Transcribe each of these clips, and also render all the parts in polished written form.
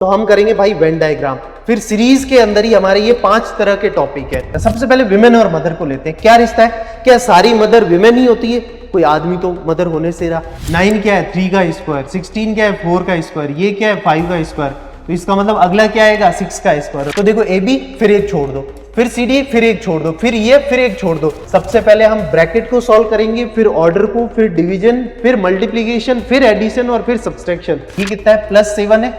तो हम करेंगे भाई वेन डायग्राम। फिर सीरीज के अंदर ही हमारे ये 5 तरह के टॉपिक है। सबसे पहले विमेन और मदर को लेते हैं। क्या रिश्ता है? क्या सारी मदर विमेन ही होती है? कोई आदमी तो मदर होने से रहा। 9 क्या है? 3 का स्क्वायर। 16 क्या है? 4 का स्क्वायर। ये क्या है? 5 का स्क्वायर। तो इसका मतलब अगला क्या आएगा? 6 का स्क्वायर। तो देखो ए बी, फिर एक छोड़ दो, फिर सी डी, फिर एक छोड़ दो, फिर ये, फिर एक छोड़ दो। सबसे पहले हम ब्रैकेट को सॉल्व करेंगे, फिर ऑर्डर को, फिर डिवीजन, फिर मल्टीप्लीकेशन, फिर एडिशन और फिर सब्सट्रैक्शन। ये कितना है? +7 है।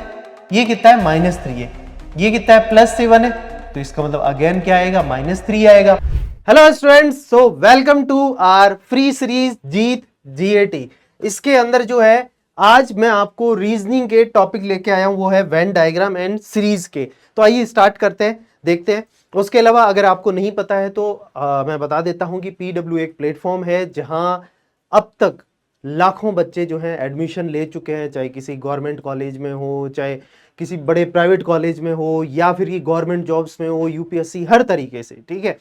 ये कितना है? -3 है। ये कितना है? +7 है। तो इसका मतलब अगेन क्या आएगा? -3 आएगा। Hello students, so welcome to our free series जीत जीएटी। इसके अंदर जो है आज मैं आपको रीजनिंग के टॉपिक लेके आया हूं, वो है वेन डायग्राम एंड सीरीज के। तो आइए स्टार्ट करते हैं, देखते हैं। उसके अलावा अगर आपको नहीं पता है तो मैं बता देता हूं कि पीडब्ल्यू एक प्लेटफॉर्म है जहां अब तक लाखों बच्चे जो हैं एडमिशन ले चुके हैं, चाहे किसी गवर्नमेंट कॉलेज में हो, चाहे किसी बड़े प्राइवेट कॉलेज में हो, या फिर ये गवर्नमेंट जॉब्स में हो, यूपीएससी, हर तरीके से, ठीक है।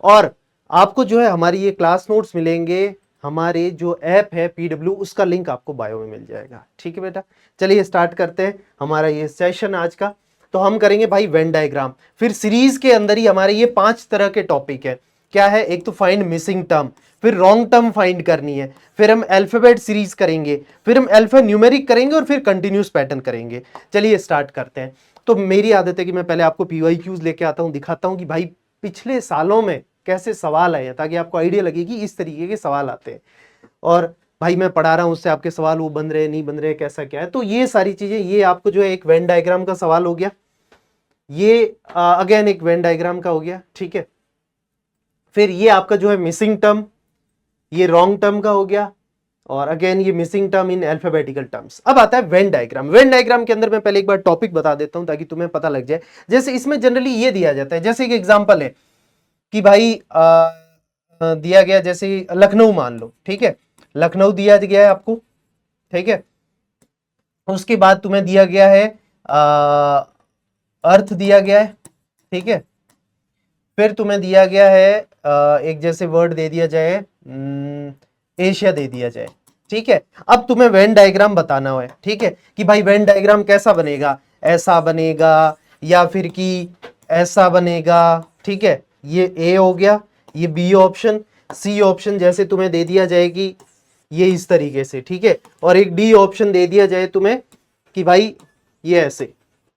और आपको जो है हमारी ये क्लास नोट्स मिलेंगे, हमारे जो ऐप है पीडब्ल्यू, उसका लिंक आपको बायो में मिल जाएगा, ठीक है बेटा। चलिए स्टार्ट करते हैं हमारा ये सेशन आज का। तो हम करेंगे भाई वेन डायग्राम। फिर सीरीज के अंदर ही हमारे ये 5 तरह के टॉपिक है। क्या है? एक तो फाइंड मिसिंग टर्म, फिर रॉन्ग टर्म फाइंड करनी है, फिर हम अल्फाबेट सीरीज करेंगे, फिर हम अल्फा न्यूमेरिक करेंगे और फिर कंटिन्यूस पैटर्न करेंगे। चलिए स्टार्ट करते हैं। तो मेरी आदत है कि मैं पहले आपको पीवाईक्यूज लेके आता हूं, दिखाता हूं कि भाई पिछले सालों में कैसे सवाल आए हैं, ताकि आपको आइडिया लगे कि इस तरीके के सवाल आते हैं। और भाई मैं पढ़ा रहा हूं, उससे आपके सवाल वो बन रहे हैं, नहीं बन रहे, कैसा क्या है। तो ये सारी चीजें, ये आपको जो है एक वेन डायग्राम का सवाल हो गया, ये अगेन एक वेन डायग्राम का हो गया, ठीक है। फिर ये आपका जो है मिसिंग टर्म, ये रॉन्ग टर्म का हो गया, और अगेन ये missing term in alphabetical terms. अब आता है वेन डायग्राम। वेन डायग्राम के अंदर मैं पहले एक बार टॉपिक बता देता हूं ताकि तुम्हें पता लग जाए। जैसे इसमें जनरली ये दिया जाता है, जैसे एक एग्जांपल है कि भाई दिया गया, जैसे लखनऊ मान लो, ठीक है। लखनऊ दिया गया है आपको, ठीक है। उसके बाद तुम्हें दिया गया है अर्थ दिया गया है, ठीक है। फिर तुम्हें दिया गया है एक जैसे वर्ड दे दिया जाए, एशिया दे दिया जाए, ठीक है। अब तुम्हें वेन डायग्राम बताना है, ठीक है, कि भाई वेन डायग्राम कैसा बनेगा, ऐसा बनेगा या फिर कि ऐसा बनेगा, ठीक है। ये ए हो गया, ये बी ऑप्शन, सी ऑप्शन जैसे तुम्हें दे दिया जाए कि ये इस तरीके से, ठीक है। और एक डी ऑप्शन दे दिया जाए तुम्हें कि भाई ये ऐसे,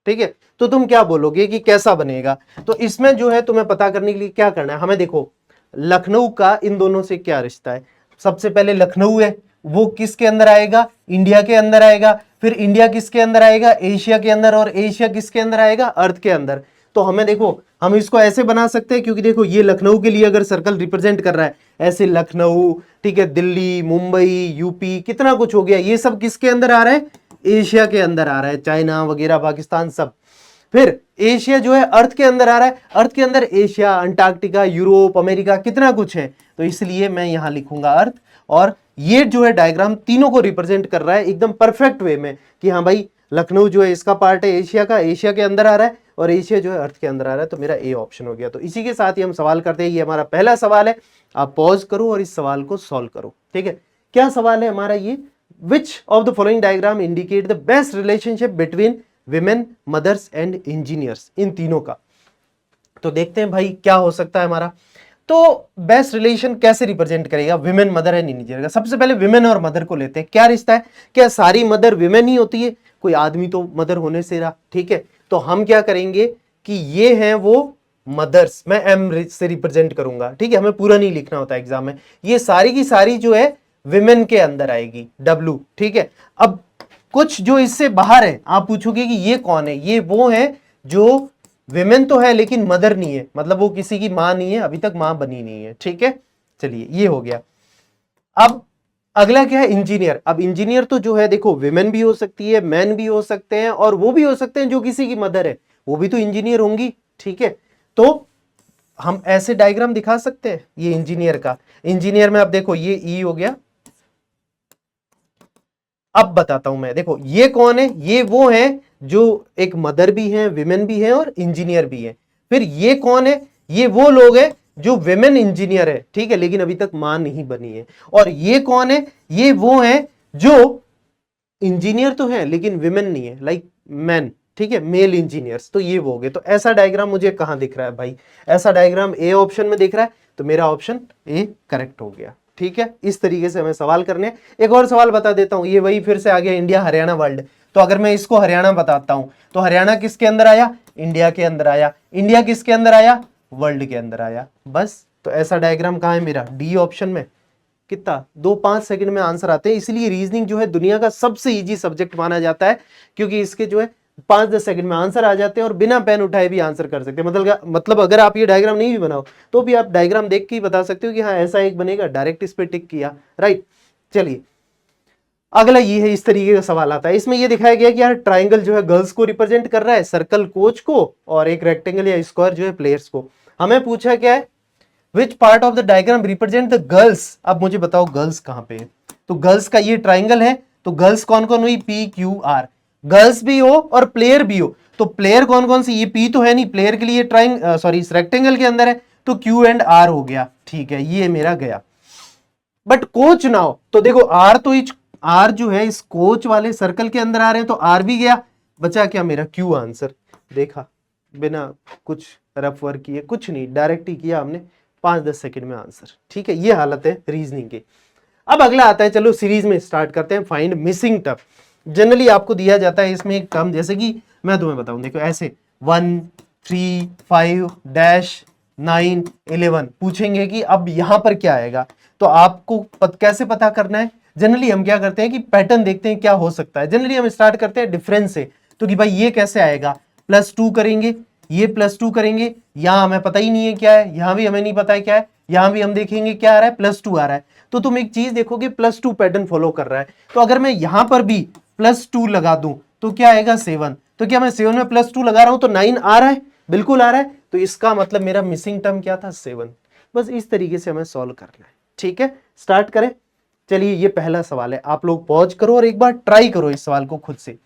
ठीक है। तो तुम क्या बोलोगे कि कैसा बनेगा? तो इसमें जो है तुम्हें पता करने के लिए क्या करना है, हमें देखो लखनऊ का इन दोनों से क्या रिश्ता है। सबसे पहले लखनऊ है, वो किसके अंदर आएगा? इंडिया के अंदर आएगा। फिर इंडिया किसके अंदर आएगा? एशिया के अंदर। और एशिया किसके अंदर आएगा? अर्थ के अंदर। तो हमें देखो, हम इसको ऐसे बना सकते हैं, क्योंकि देखो ये लखनऊ के लिए अगर सर्कल रिप्रेजेंट कर रहा है, ऐसे लखनऊ, ठीक है, दिल्ली, मुंबई, यूपी, कितना कुछ हो गया, ये सब किसके अंदर आ रहा है? एशिया के अंदर आ रहा है, चाइना वगैरह, पाकिस्तान, सब। फिर एशिया जो है अर्थ के अंदर आ रहा है, अर्थ के अंदर एशिया, अंटार्कटिका, यूरोप, अमेरिका, कितना कुछ है। तो इसलिए मैं यहां लिखूंगा अर्थ। और ये जो है डायग्राम तीनों को रिप्रेजेंट कर रहा है एकदम परफेक्ट वे में, कि हाँ भाई लखनऊ जो है इसका पार्ट है एशिया का, एशिया के अंदर आ रहा है, और एशिया जो है अर्थ के अंदर आ रहा है। तो मेरा ए ऑप्शन हो गया। तो इसी के साथ ही हम सवाल करते हैं। ये हमारा पहला सवाल है, आप पॉज करो और इस सवाल को सॉल्व करो, ठीक है। क्या सवाल है हमारा ये? Which of the following diagram indicate the best relationship between women, mothers and engineers, इन तीनों का। तो देखते हैं भाई क्या हो सकता है हमारा। तो बेस्ट रिलेशन कैसे रिप्रेजेंट करेगा विमेन, मदर एंड इंजीनियर का? सबसे पहले विमेन और मदर को लेते हैं। क्या रिश्ता है? क्या सारी मदर विमेन ही होती है? कोई आदमी तो मदर होने से रहा, ठीक है। तो हम क्या करेंगे कि ये हैं वो मदर्स, मैं एम से रिप्रेजेंट करूंगा, ठीक है। हमें पूरा नहीं लिखना होता एग्जाम में। ये सारी की सारी जो है विमेन के अंदर आएगी, डब्लू, ठीक है। अब कुछ जो इससे बाहर है, आप पूछोगे कि ये कौन है? ये वो है जो विमेन तो है लेकिन मदर नहीं है, मतलब वो किसी की मां नहीं है, अभी तक मां बनी नहीं है, ठीक है। चलिए ये हो गया। अब अगला क्या है? इंजीनियर। अब इंजीनियर तो जो है देखो, विमेन भी हो सकती है, मैन भी हो सकते हैं, और वो भी हो सकते हैं जो किसी की मदर है, वो भी तो इंजीनियर होंगी, ठीक है। तो हम ऐसे डायग्राम दिखा सकते हैं ये इंजीनियर का। इंजीनियर में अब देखो ये ई हो गया। अब बताता हूं मैं, देखो ये कौन है? ये वो है जो एक मदर भी है, विमेन भी है और इंजीनियर भी है। फिर ये कौन है? ये वो लोग हैं जो विमेन इंजीनियर है, ठीक है, लेकिन अभी तक मां नहीं बनी है। और ये कौन है? ये वो है जो इंजीनियर तो है लेकिन विमेन नहीं है, लाइक मैन, ठीक है, मेल इंजीनियर्स, तो ये वो हो गए। तो ऐसा डायग्राम मुझे कहाँ दिख रहा है भाई, ऐसा डायग्राम ए ऑप्शन में दिख रहा है, तो मेरा ऑप्शन ए करेक्ट हो गया। ठीक है, इस तरीके से हमें सवाल करने हैं। एक और सवाल बता देता हूं, ये वही फिर से आ गया इंडिया हरियाणा वर्ल्ड। तो अगर मैं इसको हरियाणा बताता हूं तो हरियाणा किसके अंदर आया, इंडिया के अंदर आया, इंडिया किसके अंदर आया, वर्ल्ड के अंदर आया। बस, तो ऐसा डायग्राम कहाँ है मेरा, डी ऑप्शन में। कितना 2-5 सेकंड में आंसर आते हैं, इसलिए रीजनिंग जो है दुनिया का सबसे इजी सब्जेक्ट माना जाता है, क्योंकि इसके जो है 5-10 सेकंड में आंसर आ जाते हैं और बिना पेन उठाए भी आंसर कर सकते हैं। मतलब अगर आप ये डायग्राम नहीं भी बनाओ तो भी आप डायग्राम देख के ही बता सकते हो कि हाँ ऐसा एक बनेगा, डायरेक्ट इस पे टिक किया, राइट। चलिए अगला ये है, इस तरीके का सवाल आता है। इसमें ये दिखाया गया कि यार ट्राइंगल जो है गर्ल्स को रिप्रेजेंट कर रहा है, सर्कल कोच को, और एक रेक्टेंगल या स्क्वायर जो है प्लेयर्स को। हमें पूछा क्या है, which part of the diagram represent the girls. अब मुझे बताओ गर्ल्स कहां पे है, तो गर्ल्स का ये ट्राइंगल है, तो गर्ल्स कौन कौन हुई, पी क्यू आर, गर्ल्स भी हो और प्लेयर भी हो। तो प्लेयर कौन कौन सी, ये पी तो है नहीं, प्लेयर के लिए इस रेक्टेंगल के अंदर है, तो क्यू एंड आर हो गया। ठीक है, ये मेरा गया। बट कोच ना हो तो देखो आर, तो आर जो है इस कोच वाले सर्कल के अंदर आ रहे हैं, तो आर भी गया, बचा क्या मेरा क्यू आंसर। देखा, बिना कुछ रफ वर्क किए, कुछ नहीं, डायरेक्ट ही किया हमने, 5-10 सेकंड में आंसर। ठीक है, ये हालत है रीजनिंग की। अब अगला आता है, चलो सीरीज में स्टार्ट करते हैं, फाइंड मिसिंग टर्म। जनरली आपको दिया जाता है इसमें एक टर्म, जैसे कि मैं तुम्हें बताऊं, देखो ऐसे 1 3 5 9 11 पूछेंगे कि अब यहां पर क्या आएगा, तो आपको कैसे पता करना है। जनरली हम क्या करते हैं कि पैटर्न देखते हैं क्या हो सकता है। जनरली हम स्टार्ट करते हैं डिफरेंस से, तो कि भाई ये कैसे आएगा, +2 करेंगे, ये +2 करेंगे, यहां हमें पता ही नहीं है क्या है, यहां भी हमें नहीं पता है क्या है, यहां भी हम देखेंगे क्या आ रहा है, +2 आ रहा है। तो तुम एक चीज देखोगे, +2 पैटर्न फॉलो कर रहा है, तो अगर मैं यहां पर भी +2 लगा दूं तो क्या आएगा, 7। तो क्या मैं 7 में +2 लगा रहा हूं तो 9 आ रहा है, बिल्कुल आ रहा है, तो इसका मतलब मेरा मिसिंग टर्म क्या था, 7। बस इस तरीके से हमें सॉल्व करना है। ठीक है, स्टार्ट करें। चलिए ये पहला सवाल है, आप लोग पॉज करो और एक बार ट्राई करो इस सवाल को खुद से।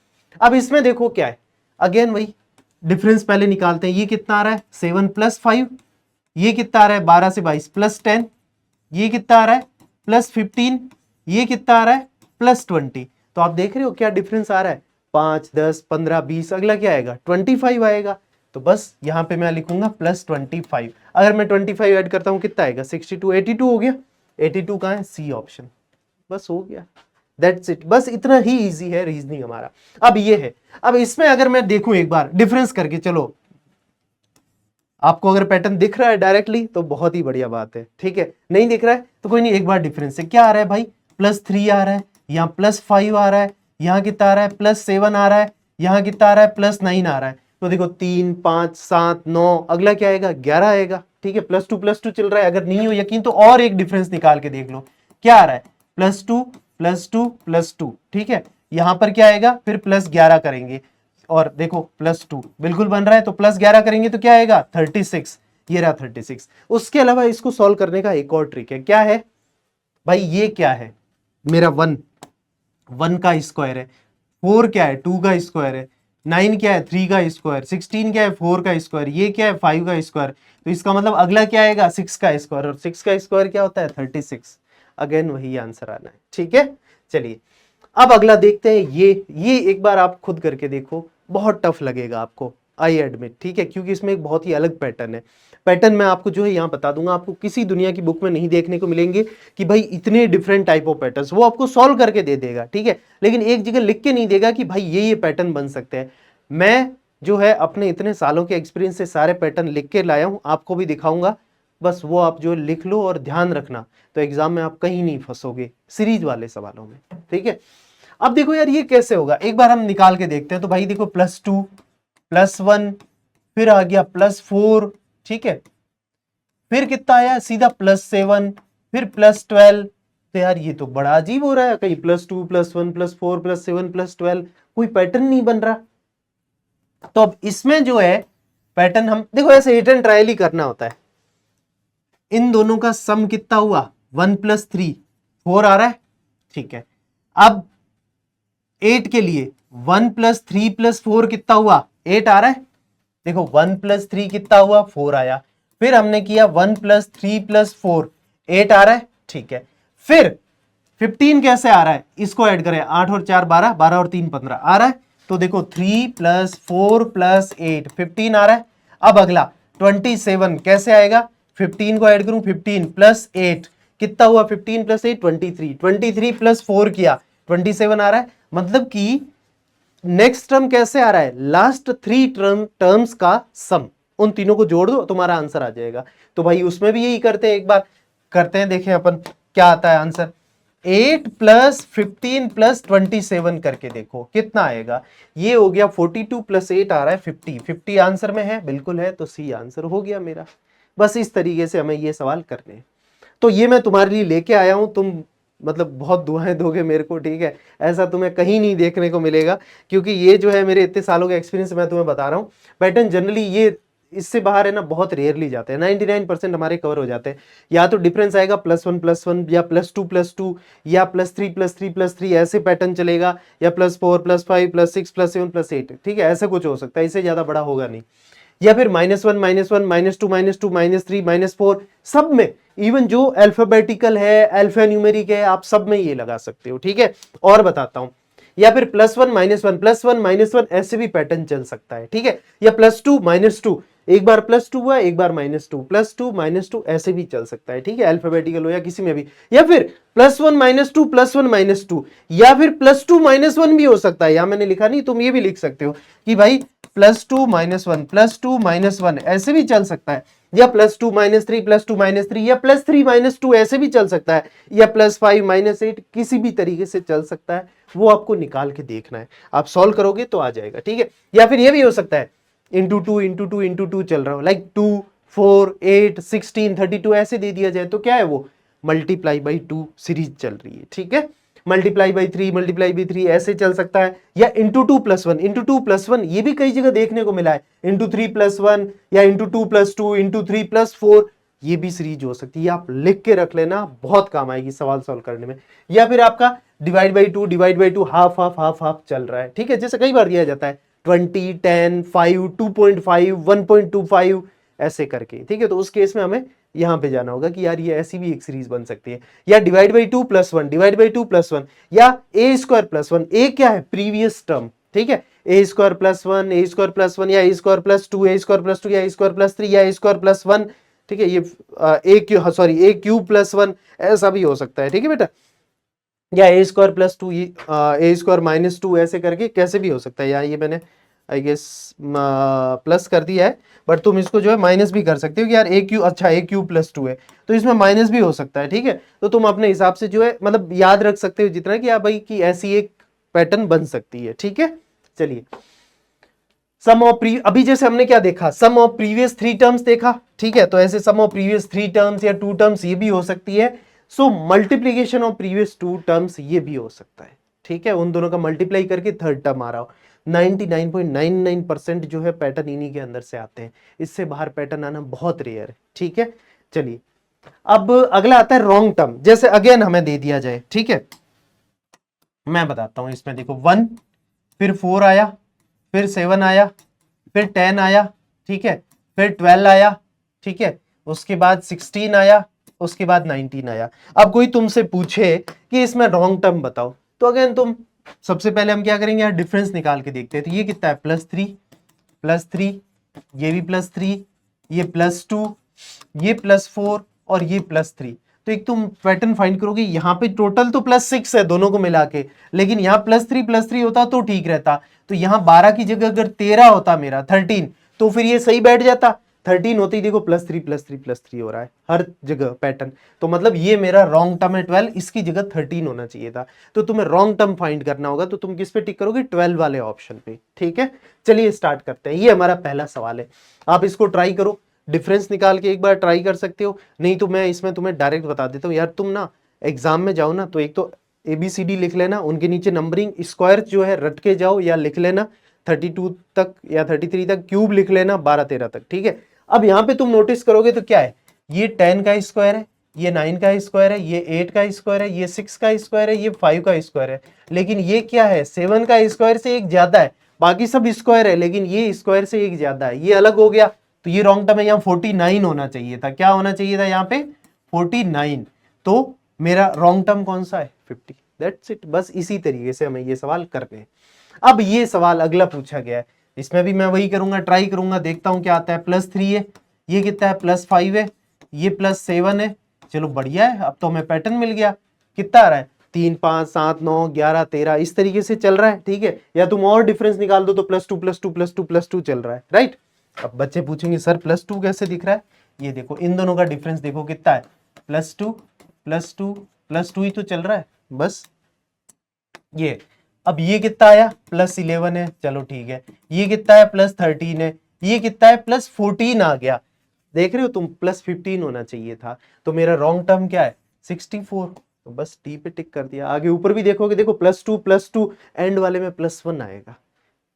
अब इसमें देखो क्या है, अगेन वही डिफरेंस पहले निकालते हैं। ये कितना आ रहा है, 7 + 5, ये कितना आ रहा है, 12 से 22 +10, ये कितना आ रहा है, +15, ये कितना आ रहा है, +20। तो आप देख रहे हो क्या डिफरेंस आ रहा है, 5 10 15 20, अगला क्या आएगा, 25 आएगा। तो बस यहां पे मैं लिखूंगा +25। अगर मैं 25 ऐड करता हूं कितना आएगा, 62, 82 हो गया। 82 कहां है, सी ऑप्शन। बस हो गया, दैट्स इट। बस इतना ही इजी है रीजनिंग हमारा। अब ये है, अब इसमें अगर मैं देखूं एक बार डिफरेंस करके, चलो आपको अगर पैटर्न दिख रहा है डायरेक्टली तो बहुत ही बढ़िया बात है। ठीक है, नहीं दिख रहा है तो कोई नहीं, एक बार डिफरेंस से क्या आ रहा है भाई, +3 आ रहा है, यहाँ +5 आ रहा है, यहाँ कितना आ रहा है, +7 आ रहा है, यहाँ कितना आ रहा है, +9 आ रहा है। तो देखो 3 5 7 9, अगला क्या आएगा, 11 आएगा। ठीक है, +2 चल रहा है। अगर नहीं हो यकीन तो और एक डिफरेंस निकाल के देख लो, क्या आ रहा है, +2 +2 +2। ठीक है, यहां पर क्या आएगा, फिर +11 करेंगे और देखो +2 बिल्कुल बन रहा है, तो +11 करेंगे तो क्या आएगा, 36। ये रहा 36। उसके अलावा इसको सॉल्व करने का एक और ट्रिक है, क्या है भाई, ये क्या है मेरा 1 का स्क्वायर है, 4 क्या है, 2 का स्क्वायर है, 9 क्या है, 3 का स्क्वायर, 16 क्या है, 4 का स्क्वायर, ये क्या है, 5 का स्क्वायर। तो इसका मतलब अगला क्या आएगा, 6 का स्क्वायर, और 6 का स्क्वायर क्या होता है, 36। अगेन वही आंसर आना है। ठीक है, चलिए अब अगला देखते हैं। ये एक बार आप खुद करके देखो, बहुत टफ लगेगा आपको, आई एडमिट। ठीक है, क्योंकि इसमें एक बहुत ही अलग पैटर्न है। पैटर्न मैं आपको जो है यहाँ बता दूंगा, आपको किसी दुनिया की बुक में नहीं देखने को मिलेंगे कि भाई इतने डिफरेंट टाइप ऑफ पैटर्न्स, वो आपको सॉल्व करके दे देगा। ठीक है, लेकिन एक जगह लिख के नहीं देगा कि भाई ये पैटर्न बन सकते हैं। मैं जो है अपने इतने सालों के एक्सपीरियंस से सारे पैटर्न लिख के लाया हूँ, आपको भी दिखाऊंगा। बस वो आप जो लिख लो और ध्यान रखना, तो एग्जाम में आप कहीं नहीं फंसोगे सीरीज वाले सवालों में। ठीक है, अब देखो यार ये कैसे होगा, एक बार हम निकाल के देखते हैं। तो भाई देखो +2 +1, फिर आ गया +4। ठीक है, फिर कितना आया, सीधा +7, फिर +12। तो यार ये तो बड़ा अजीब हो रहा है, कहीं +2 +1 +4 +7 +12, कोई पैटर्न नहीं बन रहा। तो अब इसमें जो है पैटर्न, हम देखो ऐसे हिट एंड ट्रायल ही करना होता है। इन दोनों का सम कितना हुआ, 1 + 3 4 आ रहा है। ठीक है, अब 8 के लिए 1 + 3 + 4 कितना हुआ, 8 आ रहा है। देखो 1 + 3 कितना हुआ, 4 आया। फिर हमने किया 1 + 3 + 4, 8 आ रहा है। ठीक है, फिर 15 कैसे आ रहा है, इसको ऐड करें, 8 और 4 12, 12 और 3 15 आ रहा है। तो देखो 3 प्लस 4 प्लस 8 15 आ रहा है। अब अगला 27 कैसे आएगा, 15 को ऐड करूं, 15 प्लस 8 कितना हुआ, 15 प्लस 8 23, 23 प्लस 4 किया 27 आ रहा है। मतलब कि नेक्स्ट टर्म कैसे आ रहा है, लास्ट 3 टर्म्स का सम, उन तीनों को जोड़ दो तुम्हारा आंसर आ जाएगा। तो भाई उसमें भी यही करते हैं, एक बार करते हैं, देखें अपन क्या आता है आंसर। 8 प्लस 15 प्लस 27 करके देखो कितना आएगा, ये हो गया 42 प्लस 8 आ रहा है 50, 50 आंसर में है, बिल्कुल है, तो सी आंसर हो गया मेरा। बस इस तरीके से हमें ये सवाल करने हैं। तो ये मैं तुम्हारे लिए लेके आया हूं, तुम मतलब बहुत दुआएं दोगे मेरे को, ठीक है, ऐसा तुम्हें कहीं नहीं देखने को मिलेगा, क्योंकि ये जो है मेरे इतने सालों का एक्सपीरियंस मैं तुम्हें बता रहा हूँ। पैटर्न जनरली ये इससे बाहर है ना बहुत रेयरली जाते हैं, 99% हमारे कवर हो जाते हैं। या तो डिफरेंस आएगा +1 या +2 या +3 ऐसे पैटर्न चलेगा, या +4 +5 +6 +7 +8, ठीक है, ऐसा कुछ हो सकता है, इससे ज्यादा बड़ा होगा नहीं। या फिर -1 -1 -2 -2 -3 -4, सब में, इवन जो अल्फाबेटिकल है, अल्फा न्यूमेरिक है, आप सब में ये लगा सकते हो, ठीक है। और बताता हूं, या फिर +1 -1 ऐसे भी पैटर्न चल सकता है, ठीक है, या +2 -2, एक बार +2 हुआ, एक बार -2, +2 -2 ऐसे भी चल सकता है, ठीक है, अल्फाबेटिकल हो या किसी में भी। या फिर +1 -2 +1 -2, या फिर +2 -1 भी हो सकता है, यहां मैंने लिखा नहीं, तुम ये भी लिख सकते हो कि भाई +2 -1 ऐसे भी चल सकता है, या +2 -3 या +3 -2 ऐसे भी चल सकता है, या +5 -8 किसी भी तरीके से चल सकता है। वो आपको निकाल के देखना है, आप सॉल्व करोगे तो आ जाएगा, ठीक है। या फिर ये भी हो सकता है ×2 चल रहा हो, लाइक 2 4 8 16 32 ऐसे दे दिया जाए, तो क्या है वो ×2 सीरीज चल रही है, ठीक है। ×3 ऐसे चल सकता है, या ×2 + 1 ये भी कई जगह देखने को मिला है, ×3 + 1 या ×2 + 2 ×3 + 4, ये भी सीरीज हो सकती है। आप लिख के रख लेना, बहुत काम आएगी सवाल सॉल्व करने में। या फिर आपका /2 हाफ हाफ हाफ हाफ चल रहा है, ठीक है, जैसे कई बार दिया जाता है 20 10 5 2.5 1.25 ऐसे करके, ठीक है। तो उस केस में हमें यहां पे जाना होगा कि यार ये ऐसी भी एक सीरीज बन सकती है। या /2 + 1 /2 + 1, या a² + 1, a क्या है, प्रीवियस टर्म, ठीक है, a² + 1 a² + 1 या a² + 2 a² + 2 या a² + 3 या a² + 1, ठीक है। ये a³ + 1 ऐसा भी हो सकता है, ठीक है बेटा, या a² + 2 a² - 2 ऐसे करके कैसे भी हो सकता है। यार ये मैंने आई गेस प्लस कर दिया है, बट तुम इसको जो है माइनस भी कर सकते हो कि यार a³ + 2 है, तो इसमें माइनस भी हो सकता है, ठीक है। तो तुम अपने हिसाब से जो है मतलब याद रख सकते हो जितना कि भाई कि ऐसी एक पैटर्न बन सकती है, ठीक है। चलिए, अभी जैसे हमने क्या देखा, सम ऑफ प्रीवियस 3 टर्म्स देखा, ठीक है, तो ऐसे सम ऑफ प्रीवियस 3 टर्म्स या 2 टर्म्स ये भी हो सकती है। So multiplication of previous 2 terms ये भी हो सकता है, ठीक है, उन दोनों का मल्टीप्लाई करके थर्ड टर्म आ रहा हो। 99.99% जो है पैटर्न इन्हीं के अंदर से आते हैं, इससे बाहर पैटर्न आना बहुत रेयर है, ठीक है। चलिए, अब अगला आता है रॉन्ग टर्म, जैसे अगेन हमें दे दिया जाए, ठीक है, मैं बताता हूं इसमें देखो 1 फिर 4 आया, फिर 7 आया, फिर 10 आया, ठीक है, फिर 12 आया, ठीक है, उसके बाद 16 आया, उसके बाद 19 आया। अब कोई तुमसे पूछे कि इसमें रॉन्ग टर्म बताओ, तो अगेन तुम सबसे पहले हम क्या करेंगे यार, डिफरेंस निकाल के देखते हैं। तो ये कितना है, +3 ये भी +3, ये +2, ये +4 और ये +3। तो एक तुम पैटर्न फाइंड करोगे, यहाँ पे टोटल तो +6 है दोनों को मिला के, लेकिन यहाँ +3 होता तो ठीक रहता। तो यहाँ 12 की जगह अगर 13 होता मेरा 13, तो फिर ये सही बैठ जाता। 13 होते ही देखो +3 हो रहा है हर जगह पैटर्न, तो मतलब ये मेरा रॉन्ग टर्म है 12, इसकी जगह 13 होना चाहिए था। तो तुम्हें रॉन्ग टर्म फाइंड करना होगा, तो तुम किस पे टिक करोगे, 12 वाले ऑप्शन पे, ठीक है। चलिए स्टार्ट करते हैं, ये हमारा पहला सवाल है। आप इसको ट्राई करो, डिफरेंस निकाल के एक बार ट्राई कर सकते हो, नहीं तो मैं इसमें तुम्हें डायरेक्ट बता देता हूँ। यार तुम ना एग्जाम में जाओ ना, तो एक तो ABCD लिख लेना, उनके नीचे नंबरिंग स्क्वायर जो है रट के जाओ, या लिख लेना 32 तक या 33 तक, क्यूब लिख लेना 12 13 तक, ठीक है। अब यहाँ पे तुम नोटिस करोगे तो क्या है, ये 10 का स्क्वायर है, ये 9 का स्क्वायर है, ये 8 का स्क्वायर है, ये 6 का स्क्वायर है, ये 5 का स्क्वायर है, लेकिन ये क्या है, 7 का स्क्वायर से एक ज्यादा है। बाकी सब स्क्वायर है, लेकिन ये स्क्वायर से एक ज्यादा है, ये अलग हो गया। तो ये रॉन्ग टर्म है, यहाँ 49 होना चाहिए था। क्या होना चाहिए था यहाँ पे, 49। तो मेरा रॉन्ग टर्म कौन सा है, 50। दैट्स इट, बस इसी तरीके से हमें ये सवाल करने हैं। अब ये सवाल अगला पूछा गया है, इसमें भी मैं वही करूंगा, ट्राई करूंगा, देखता हूं क्या आता है। +3 है, ये कितना है +5 है, ये +7 है। चलो बढ़िया है, अब तो हमें पैटर्न मिल गया। कितना आ रहा है 3 5 7 9 11 13 इस तरीके से चल रहा है, ठीक है। या तुम और डिफरेंस निकाल दो तो +2 +2 +2 +2 चल रहा है, राइट। अब बच्चे पूछेंगे सर +2 कैसे दिख रहा है, ये देखो इन दोनों का डिफरेंस देखो कितना है, +2 +2 +2 ही तो चल रहा है बस ये। अब ये कितना आया +11 है, चलो ठीक है। ये कितना है +13 है, ये कितना है +14 आ गया। देख रहे हो तुम, +15 होना चाहिए था, तो मेरा रॉन्ग टर्म क्या है 64, तो बस टी पे टिक कर दिया। आगे ऊपर भी देखोगे, देखो +2 एंड वाले में +1 आएगा,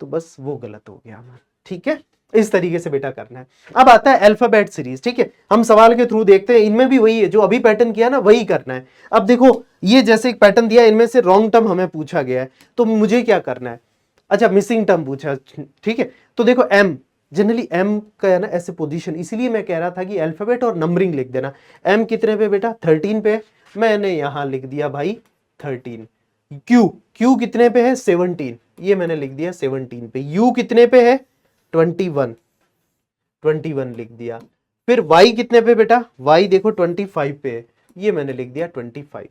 तो बस वो गलत हो गया हमारा, ठीक है। इस तरीके से बेटा करना है। अब आता है अल्फाबेट सीरीज, ठीक है। हम सवाल के थ्रू देखते हैं, इनमें भी वही है जो अभी पैटर्न किया ना, वही करना है। अब देखो ये जैसे एक पैटर्न दिया, इनमें से रॉन्ग टर्म हमें पूछा गया है, तो मुझे क्या करना है, अच्छा मिसिंग टर्म पूछा, ठीक है। तो देखो एम, जनरली एम का है ना ऐसे पोजीशन, इसीलिए मैं कह रहा था कि अल्फाबेट और नंबरिंग लिख देना। एम कितने पे बेटा 13 पे, मैंने यहां लिख दिया भाई 13। क्यू, क्यू कितने पे है 17, ये मैंने लिख दिया 17 पे। यू कितने पे है 21, 21 लिख दिया। फिर y कितने पे बेटा, y देखो 25 पे है, ये मैंने लिख दिया 25।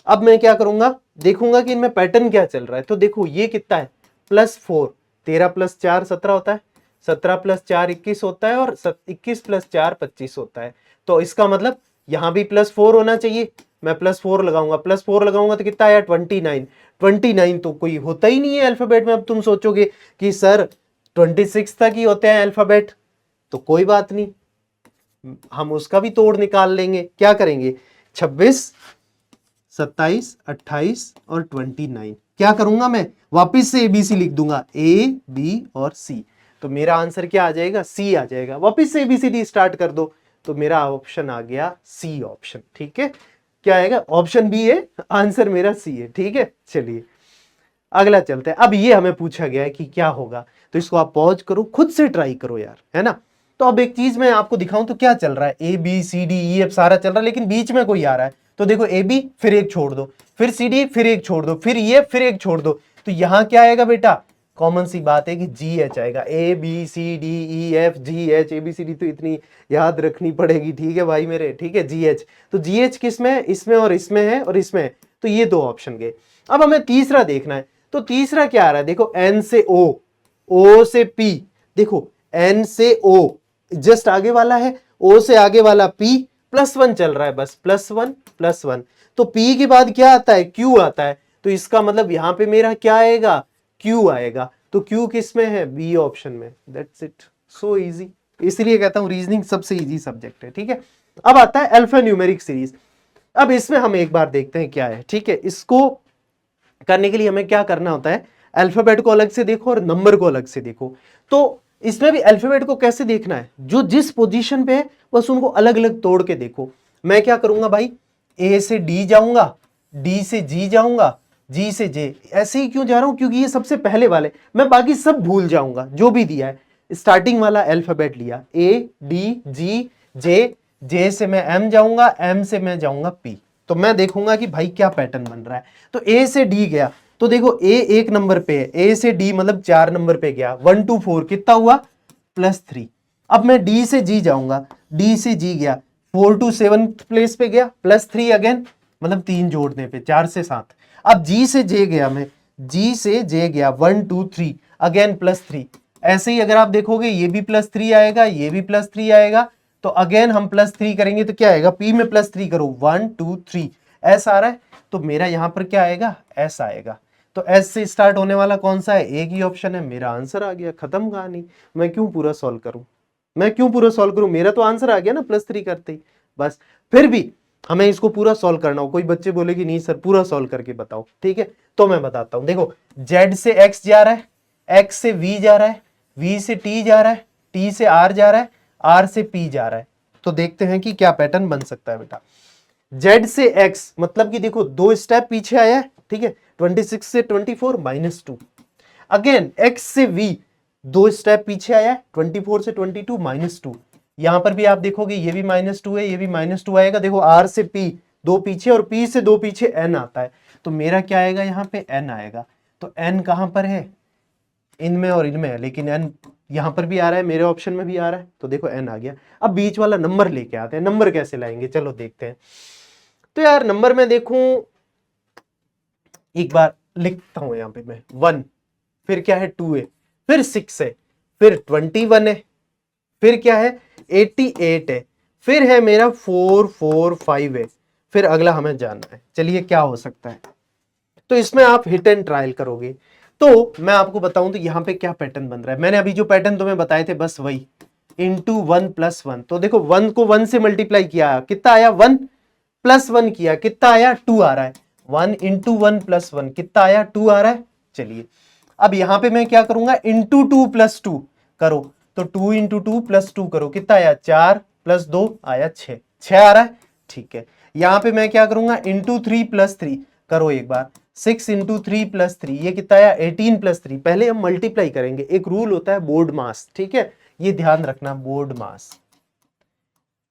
अब मैं क्या करूंगा, देखूंगा कि इनमें पैटर्न क्या चल रहा है। तो देखो ये कितना है +4, 13 + 4 17 होता है, 17 + 4 21 होता है, और 21 + 4 25 होता है। तो इसका मतलब यहां भी +4 होना चाहिए, मैं +4 लगाऊंगा, +4 लगाऊंगा तो कितना आया 29। 29 तो कोई होता ही नहीं है अल्फाबेट में। अब तुम सोचोगे कि सर 26 तक ही होते हैं अल्फाबेट, तो कोई बात नहीं, हम उसका भी तोड़ निकाल लेंगे। क्या करेंगे 26 27 28 और 29, क्या करूंगा मैं वापिस से एबीसी लिख दूंगा, ए बी और सी। तो मेरा आंसर क्या आ जाएगा, सी आ जाएगा। वापिस से एबीसीडी स्टार्ट कर दो, तो मेरा ऑप्शन आ गया सी ऑप्शन, ठीक है। क्या आएगा, ऑप्शन बी है, आंसर मेरा सी है, ठीक है। चलिए अगला चलते हैं। अब ये हमें पूछा गया है कि क्या होगा, तो इसको आप पॉज करो, खुद से ट्राई करो यार, है ना। तो अब एक चीज मैं आपको दिखाऊं तो क्या चल रहा है, A B C D E F सारा चल रहा है, लेकिन बीच में कोई आ रहा है। तो देखो ए बी फिर एक छोड़ दो, फिर सी डी फिर एक छोड़ दो, फिर ई एफ फिर एक छोड़ दो, तो यहां क्या आएगा बेटा, कॉमन सी बात है कि जी एच आएगा। A B C D E F G H, A B C D तो इतनी याद रखनी पड़ेगी, ठीक है भाई मेरे, ठीक है। जी एच, तो जी एच किस में है, इसमें और इसमें है और इसमें है, तो ये दो ऑप्शन गए। अब हमें तीसरा देखना है, तो तीसरा क्या आ रहा है, देखो एन से ओ, ओ से पी, देखो एन से ओ जस्ट आगे वाला है, ओ से आगे वाला पी, +1 चल रहा है बस, +1 +1। तो पी के बाद क्या आता है, क्यू आता है, तो इसका मतलब यहां पे मेरा क्या आएगा, क्यू आएगा। तो क्यू किस में है, बी ऑप्शन में। That's it, so easy. इसलिए कहता हूं रीजनिंग सबसे इजी सब्जेक्ट है, ठीक है। अब आता है अल्फा न्यूमेरिक सीरीज। अब इसमें हम एक बार देखते हैं क्या है, ठीक है। इसको करने के लिए हमें क्या करना होता है, अल्फाबेट को अलग से देखो और नंबर को अलग से देखो। तो इसमें भी अल्फाबेट को कैसे देखना है, जो जिस पोजीशन पे है बस उनको अलग अलग तोड़ के देखो। मैं क्या करूंगा भाई, ए से डी जाऊंगा, डी से जी जाऊंगा, जी से जे, ऐसे ही क्यों जा रहा हूं, क्योंकि ये सबसे पहले वाले, मैं बाकी सब भूल जाऊंगा जो भी दिया है। स्टार्टिंग वाला अल्फाबेट लिया, ए डी जी जे, जे से मैं एम जाऊंगा, एम से मैं जाऊंगा पी। तो मैं देखूंगा कि भाई क्या पैटर्न बन रहा है। तो ए से डी गया, तो देखो ए 1 नंबर पे है, ए से डी मतलब 4 नंबर पे गया, 1 2 4 कितना हुआ +3। अब मैं डी से जी जाऊंगा, डी से जी गया, 4 to 7th प्लेस पे गया, +3 अगेन, मतलब 3 जोड़ने पे 4 से 7। अब जी से जे गया, मैं जी से जे गया, 1 2 3 अगेन +3। ऐसे ही अगर आप देखोगे ये भी +3 आएगा, ये भी +3 आएगा, तो अगेन हम +3 करेंगे तो क्या आएगा, पी में +3 करो, 1 2 3 एस आ रहा है, तो मेरा यहां पर क्या आएगा, एस आएगा। तो एस से स्टार्ट होने वाला कौन सा है, एक ही ऑप्शन है, मेरा आंसर आ गया, खत्म कहानी। मैं क्यों पूरा सॉल्व करूं, मैं क्यों पूरा सॉल्व करूं, मेरा तो आंसर आ गया ना +3 करते ही। बस फिर भी हमें इसको पूरा सॉल्व करना हो, कोई बच्चे बोले कि नहीं सर पूरा सॉल्व करके बताओ, ठीक है। तो मैं बताता हूं, देखो जेड से एक्स जा रहा है, एक्स से वी जा रहा है, वी से टी जा रहा है, टी से आर जा रहा है, आर से पी जा रहा है। तो देखते हैं कि क्या पैटर्न बन सकता है बेटा। जेड से एक्स मतलब कि देखो 2 स्टेप पीछे आया है, ठीक है, 26 से 24 -2। अगेन एक्स से वी 2 स्टेप पीछे आया है, 24 से 22 -2। यहां पर भी आप देखोगे ये भी -2 है, ये भी -2 आएगा। देखो आर से पी 2 पीछे और पी से 2 पीछे एन आता है, तो मेरा क्या आएगा, यहाँ पे एन आएगा। तो एन कहां पर है, इनमें और इनमें है, लेकिन n यहां पर भी आ रहा है, मेरे ऑप्शन में भी आ रहा है, तो देखो n आ गया। अब बीच वाला नंबर लेके आते हैं। नंबर कैसे लाएंगे, चलो देखते हैं। तो यार नंबर में देखूं, एक बार लिखता हूं यहां पे मैं 1, फिर क्या है 2 है, फिर 6 है, फिर 21 है, फिर क्या है 88 है, फिर है मेरा 445 है, फिर अगला हमें जानना है। चलिए क्या हो सकता है, तो इसमें आप हिट एंड ट्रायल करोगे। तो मैं आपको बताऊं तो यहां पे क्या पैटर्न बन रहा है, मैंने अभी जो पैटर्न तुम्हें बताए थे बस वही, इंटू 1 प्लस 1। तो देखो 1 को 1 से मल्टीप्लाई किया, कितना आया 1, प्लस 1 किया, कितना आया 2 आ रहा है। 1 इंटू 1 प्लस 1 कितना आया 2 आ रहा है। चलिए अब यहां पे मैं क्या करूंगा, इंटू 2 प्लस 2 करो, तो 2 इंटू 2 प्लस 2 करो, कितना आया 4 प्लस 2 आया 6, 6 आ रहा है। ठीक है, यहां पे मैं क्या करूंगा, इंटू 3 प्लस 3 करो एक बार, 6 इंटू 3 प्लस 3, ये कितना आया 18 प्लस 3। पहले हम मल्टीप्लाई करेंगे, एक रूल होता है बोर्ड मास, ठीक है, ये ध्यान रखना, बोर्ड मास।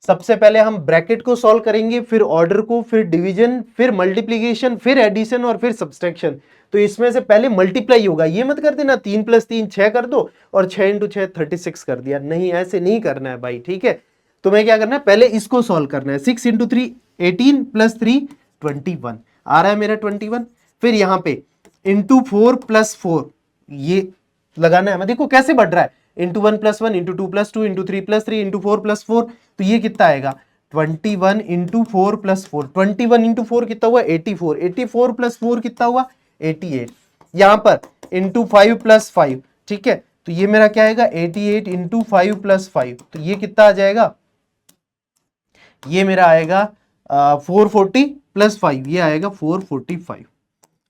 सबसे पहले हम ब्रैकेट को सॉल्व करेंगे, फिर ऑर्डर को, फिर डिवीजन, फिर मल्टीप्लीकेशन, फिर एडिशन और फिर सब्सट्रैक्शन। तो इसमें से पहले मल्टीप्लाई होगा, ये मत कर देना 3 प्लस 3 6 कर दो और 6 इंटू 6 36 कर दिया, नहीं ऐसे नहीं करना है भाई, ठीक है। तुम्हें क्या करना है, पहले इसको सॉल्व करना है। 6 इंटू 3 18 प्लस 3 21 आ रहा है मेरा 21। फिर यहां पे इंटू 4 प्लस 4 ये लगाना है, मैं देखो कैसे बढ़ रहा है, into 1 plus 1 into 2 plus 2 into 3 plus 3 into 4 plus 4, तो ये कितना आएगा 21 इंटू 4 प्लस 4, 21 इंटू 4 कितना हुआ 84, 84 प्लस 4 कितना हुआ 88। यहां पर इंटू 5 प्लस 5, ठीक है, तो ये मेरा क्या आएगा 88 इंटू 5 प्लस 5, तो ये कितना आ जाएगा, ये मेरा आएगा 440 प्लस 5, ये आएगा 445।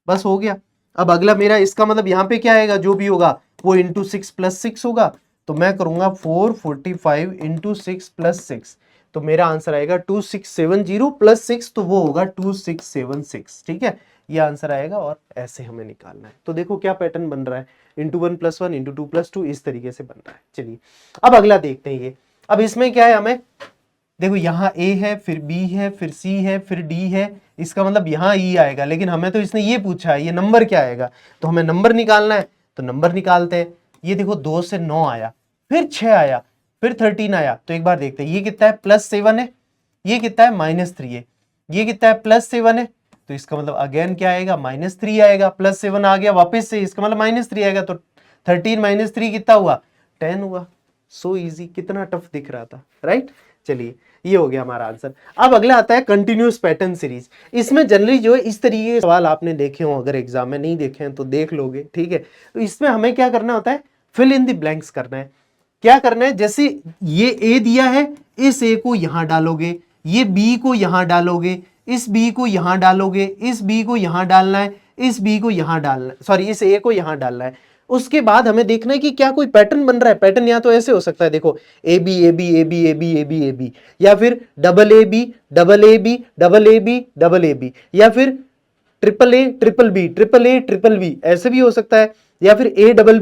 बस हो गया। अब अगला मेरा, इसका मतलब यहां पे क्या आएगा, जो भी होगा वो इंटू 6 प्लस 6 होगा, तो मैं करूंगा 445 इंटू 6 प्लस 6, तो मेरा आंसर आएगा 2670 प्लस 6, तो वो होगा 2676, ठीक है, ये आंसर आएगा। और ऐसे हमें निकालना है। तो देखो क्या पैटर्न बन रहा है, इंटू 1 प्लस 1 इंटू 2 प्लस 2, इस तरीके से बन रहा है। चलिए अब अगला देखते हैं। ये अब इसमें क्या है, हमें देखो यहाँ A है, फिर B है, फिर C है, फिर D है, इसका मतलब यहाँ E आएगा, लेकिन हमें तो इसने ये पूछा है ये नंबर क्या आएगा, तो हमें नंबर निकालना है, तो नंबर निकालते हैं। ये देखो 2 से 9 आया, फिर 6 आया, फिर 13 आया, तो एक बार देखते हैं ये कितना है, +7 है, ये कितना है -3 है, ये कितना है +7 है, तो इसका मतलब अगेन क्या आएगा -3 आएगा, +7 आ गया वापस से, इसका मतलब -3 आएगा, तो 13 - 3 कितना हुआ 10 हुआ। सो इजी, कितना टफ दिख रहा था, राइट। चलिए ये हो गया हमारा आंसर। अब अगला आता है कंटिन्यूअस पैटर्न सीरीज। इसमें जनरली जो है इस तरीके के सवाल आपने देखे हो, अगर एग्जाम में नहीं देखे हैं तो देख लोगे, ठीक है। तो इसमें हमें क्या करना होता है, फिल इन द ब्लैंक्स करना है। क्या करना है, जैसे ये ए दिया है, इस ए को यहां डालोगे, ये बी को यहां डालोगे, इस बी को यहां डालोगे, इस बी को यहां डालना है, इस बी को यहां डालना है, सॉरी इस ए को यहां डालना है। उसके बाद हमें देखना है कि क्या कोई पैटर्न बन रहा है। पैटर्न या तो ऐसे हो सकता है, देखो A B A B A B A B A B A B, या फिर double A B double A B double A B double A B, या फिर triple A triple B triple A triple B, ऐसे भी हो सकता है, या फिर ए डबल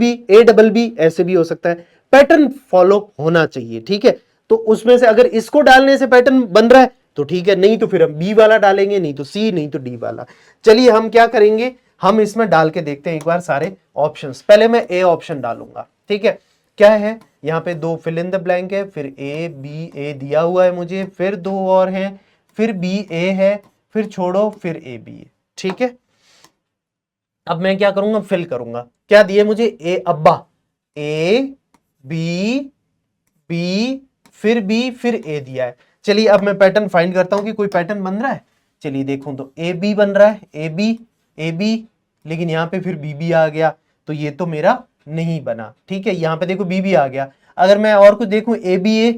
बी ऐसे भी हो सकता है। पैटर्न फॉलो होना चाहिए, ठीक है। तो उसमें से अगर इसको डालने से पैटर्न बन रहा है तो ठीक है, नहीं तो फिर हम बी वाला डालेंगे, नहीं तो सी, नहीं तो डी वाला। चलिए हम क्या करेंगे, हम इसमें डाल के देखते हैं एक बार सारे ऑप्शंस। पहले मैं ए ऑप्शन डालूंगा, ठीक है। क्या है यहाँ पे, 2 फिल इन द ब्लैंक है, फिर ए बी ए दिया हुआ है मुझे, फिर 2 और हैं, फिर बी ए है, फिर छोड़ो, फिर ए बी है, ठीक है। अब मैं क्या करूंगा, फिल करूंगा। क्या दिए मुझे, ए अब्बा, ए बी बी फिर बी फिर ए दिया है। चलिए अब मैं पैटर्न फाइंड करता हूं कि कोई पैटर्न बन रहा है। चलिए देखूं तो ए बी बन रहा है, ए बी, लेकिन यहां पे फिर बी बी आ गया, तो ये तो मेरा नहीं बना, ठीक है। यहां पे देखो बी बी आ गया। अगर मैं और कुछ देखूं ए बी ए,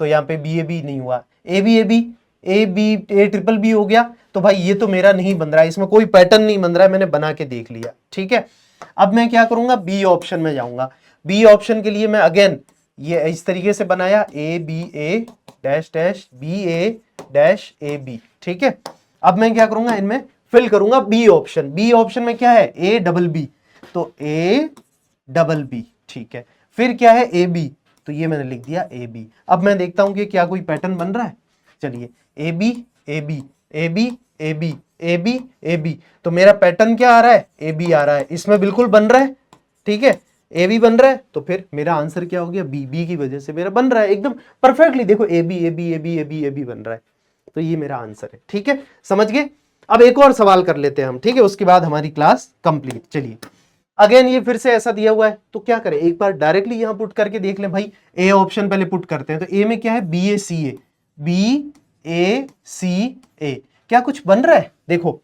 तो यहाँ पे बी ए बी नहीं हुआ, A B A triple B हो गया, तो भाई ये तो मेरा नहीं बन रहा है, इसमें कोई पैटर्न नहीं बन रहा है, मैंने बना के देख लिया, ठीक है। अब मैं क्या करूंगा, बी ऑप्शन में जाऊंगा। बी ऑप्शन के लिए मैं अगेन ये इस तरीके से बनाया, A B A dash dash B A dash A B, ठीक है। अब मैं क्या करूंगा, इनमें फिल करूंगा बी ऑप्शन। बी ऑप्शन में क्या है, ए डबल बी, तो ए डबल बी, ठीक है। फिर क्या है, ए बी, तो ये मैंने लिख दिया ए बी। अब मैं देखता हूं कि क्या कोई पैटर्न बन रहा है। चलिए A B A B A B A B A B A B, तो मेरा पैटर्न क्या आ रहा है, ए बी आ रहा है, इसमें बिल्कुल बन रहा है, ठीक है। ए बी बन रहा है तो फिर मेरा आंसर क्या हो गया, बी, बी की वजह से मेरा बन रहा है एकदम परफेक्टली। देखो A B A B A B A B A B बन रहा है, तो ये मेरा आंसर है। ठीक है, समझ गए। अब एक और सवाल कर लेते हैं हम, ठीक है, उसके बाद हमारी क्लास कंप्लीट। चलिए, अगेन ये फिर से ऐसा दिया हुआ है तो क्या करें, एक बार डायरेक्टली यहां पुट करके देख लें भाई। ए ऑप्शन पहले पुट करते हैं, तो ए में क्या है, बी ए सी ए, बी ए सी ए, क्या कुछ बन रहा है, देखो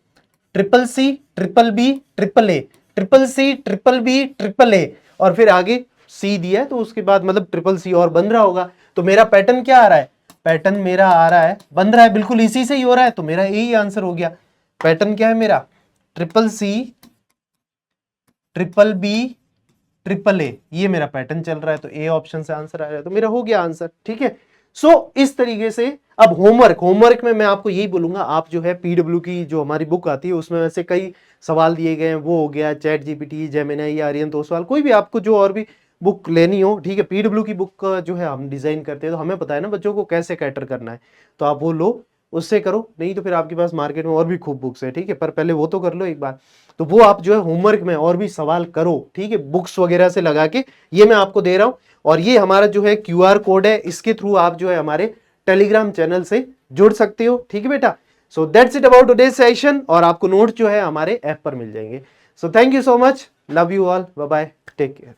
triple C triple B triple A, triple C triple B triple A, और फिर आगे सी दिया है तो उसके बाद मतलब ट्रिपल सी और बन रहा होगा। तो मेरा पैटर्न क्या आ रहा है, पैटर्न मेरा आ रहा है, बन रहा है बिल्कुल इसी से ही हो रहा है, तो मेरा यही आंसर हो गया। पैटर्न क्या है मेरा, triple C triple B triple A, ये मेरा पैटर्न चल रहा है, तो ए ऑप्शन से आंसर आ रहा है, तो मेरा हो गया आंसर। ठीक है, सो इस तरीके से। अब होमवर्क में मैं आपको यही बोलूंगा, आप जो है पीडब्ल्यू की जो हमारी बुक आती है उसमें वैसे कई सवाल दिए गए हैं, वो हो गया चैट जीपीटी, जेमिनी, आर्यन, तो सवाल कोई भी आपको जो और भी बुक लेनी हो, ठीक है, पीडब्ल्यू की बुक जो है हम डिजाइन करते हैं, तो हमें पता है ना बच्चों को कैसे कैटर करना है, तो आप वो लो, उससे करो, नहीं तो फिर आपके पास मार्केट में और भी खूब बुक्स है, ठीक है, पर पहले वो तो कर लो एक बार। तो वो आप जो है होमवर्क में और भी सवाल करो, ठीक है, बुक्स वगैरह से लगा के, ये मैं आपको दे रहा हूं। और ये हमारा जो है क्यूआर कोड है, इसके थ्रू आप जो है हमारे टेलीग्राम चैनल से जुड़ सकते हो। ठीक है बेटा, so that's it about today session, और आपको नोट जो है हमारे ऐप पर मिल जाएंगे। So thank you so much, love you all, bye bye, take care.